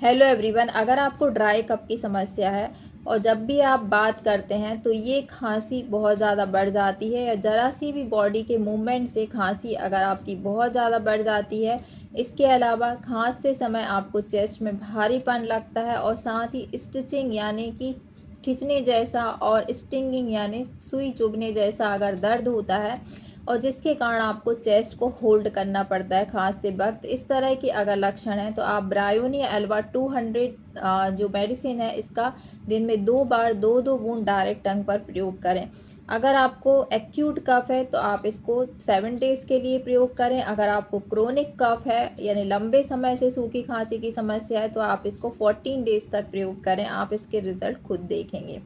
Hello everyone, अगर आपको dry cough की समस्या है और जब भी आप बात करते हैं तो ये खांसी बहुत ज़्यादा बढ़ जाती है या ज़रा सी भी बॉडी के मूवमेंट से खांसी अगर आपकी बहुत ज़्यादा बढ़ जाती है। इसके अलावा खांसते समय आपको चेस्ट में भारीपन लगता है और साथ ही स्टिचिंग यानी कि खींचने जैसा और स्टिंगिंग यानी सुई चुभने जैसा अगर दर्द होता है और जिसके कारण आपको चेस्ट को होल्ड करना पड़ता है खांसते वक्त, इस तरह के अगर लक्षण हैं तो आप ब्रायोनिया एल्बा 200 जो मेडिसिन है इसका दिन में 2 बार 2-2 बूंद डायरेक्ट टंग पर प्रयोग करें। अगर आपको एक्यूट कफ है तो आप इसको 7 डेज़ के लिए प्रयोग करें। अगर आपको क्रोनिक कफ है यानी लंबे समय से सूखी खांसी की समस्या है तो आप इसको 14 डेज़ तक प्रयोग करें। आप इसके रिजल्ट खुद देखेंगे।